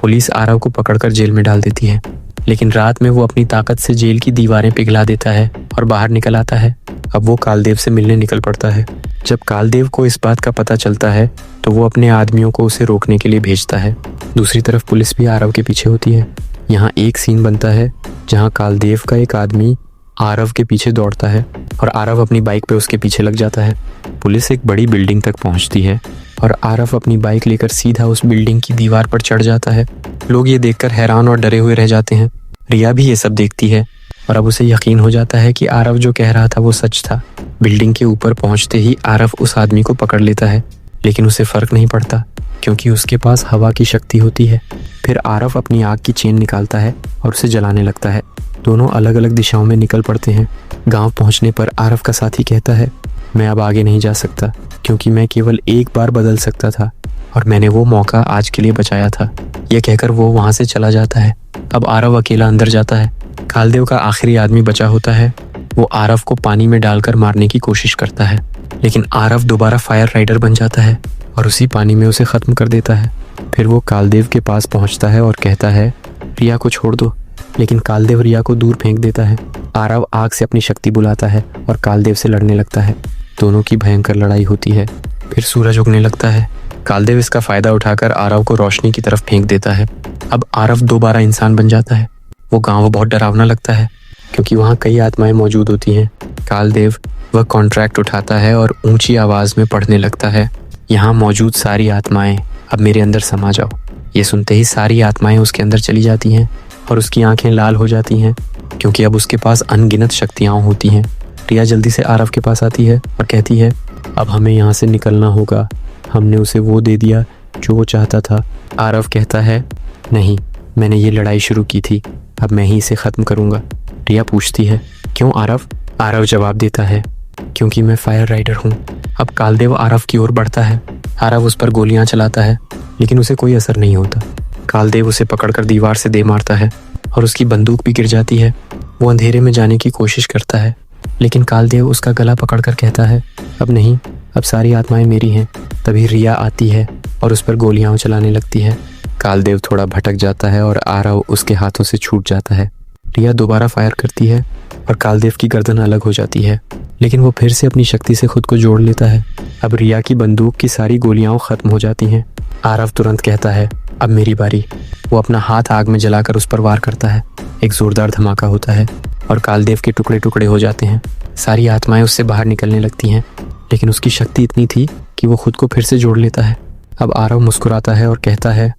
Police Aarav को पकड़कर jail में डाल देती है, लेकिन रात में वो अपनी ताकत से जेल की दीवारें पिघला देता है और बाहर निकल आता है। अब वो कालदेव से मिलने निकल पड़ता है। जब कालदेव को इस बात का पता चलता है तो वो अपने आदमियों को उसे रोकने के लिए भेजता है। दूसरी तरफ पुलिस भी आरव के पीछे होती है। यहाँ एक सीन बनता है जहाँ कालदेव का एक आदमी आरव के पीछे दौड़ता है और आरव अपनी बाइक पे उसके पीछे लग जाता है। पुलिस एक बड़ी बिल्डिंग तक पहुँचती है और आरव अपनी बाइक लेकर सीधा उस बिल्डिंग की दीवार पर चढ़ जाता है। लोग ये देखकर हैरान और डरे हुए रह जाते हैं। रिया भी ये सब देखती है और अब उसे यकीन हो जाता है कि आरव जो कह रहा था वो सच था। बिल्डिंग के ऊपर पहुंचते ही आरव उस आदमी को पकड़ लेता है, लेकिन उसे फर्क नहीं पड़ता क्योंकि उसके पास हवा की शक्ति होती है। फिर आरव अपनी आग की चेन निकालता है और उसे जलाने लगता है। दोनों अलग अलग दिशाओं में निकल पड़ते हैं। गांव पहुंचने पर आरव का साथी कहता है, मैं अब आगे नहीं जा सकता क्योंकि मैं केवल एक बार बदल सकता था और मैंने वो मौका आज के लिए बचाया था। यह कहकर वो वहां से चला जाता है। अब आरव अकेला अंदर जाता है। कालदेव का आखिरी आदमी बचा होता है। वो आरव को पानी में डालकर मारने की कोशिश करता है, लेकिन आरव दोबारा फायर राइडर बन जाता है और उसी पानी में उसे खत्म कर देता है। फिर वो कालदेव के पास पहुंचता है और कहता है, रिया को छोड़ दो, लेकिन कालदेव रिया को दूर फेंक देता है। आरव आग से अपनी शक्ति बुलाता है और कालदेव से लड़ने लगता है। दोनों की भयंकर लड़ाई होती है। फिर सूरज उगने लगता है। कालदेव इसका फायदा उठाकर आरव को रोशनी की तरफ फेंक देता है। अब आरव दोबारा इंसान बन जाता है। वो गांव बहुत डरावना लगता है क्योंकि वहाँ कई आत्माएं मौजूद होती हैं। कालदेव वह कॉन्ट्रैक्ट उठाता है और ऊंची आवाज में पढ़ने लगता है, यहाँ मौजूद सारी आत्माएं अब मेरे अंदर समा जाओ। ये सुनते ही सारी आत्माएं उसके अंदर चली जाती हैं और उसकी आंखें लाल हो जाती हैं क्योंकि अब उसके पास अनगिनत शक्तियाँ होती हैं। रिया जल्दी से आरव के पास आती है और कहती है, अब हमें यहाँ से निकलना होगा। हमने उसे वो दे दिया जो वो चाहता था। आरव कहता है, नहीं, मैंने ये लड़ाई शुरू की थी, अब मैं ही इसे ख़त्म करूँगा। रिया पूछती है, क्यों आरव? आरव जवाब देता है, क्योंकि मैं फायर राइडर हूँ। अब कालदेव आरव की ओर बढ़ता है। आरव उस पर गोलियाँ चलाता है, लेकिन उसे कोई असर नहीं होता। कालदेव उसे पकड़कर दीवार से दे मारता है और उसकी बंदूक भी गिर जाती है। वो अंधेरे में जाने की कोशिश करता है, लेकिन कालदेव उसका गला पकड़कर कहता है, अब नहीं, अब सारी आत्माएं मेरी हैं। तभी रिया आती है और उस पर गोलियां चलाने लगती है। कालदेव थोड़ा भटक जाता है और आरव उसके हाथों से छूट जाता है। रिया दोबारा फायर करती है और कालदेव की गर्दन अलग हो जाती है, लेकिन वो फिर से अपनी शक्ति से खुद को जोड़ लेता है। अब रिया की बंदूक की सारी गोलियां खत्म हो जाती हैं। आरव तुरंत कहता है, अब मेरी बारी। वो अपना हाथ आग में जलाकर उस पर वार करता है। एक जोरदार धमाका होता है और कालदेव के टुकड़े टुकड़े हो जाते हैं। सारी आत्माएं उससे बाहर निकलने लगती हैं, लेकिन उसकी शक्ति इतनी थी कि वो खुद को फिर से जोड़ लेता है। अब आरव मुस्कुराता है और कहता है,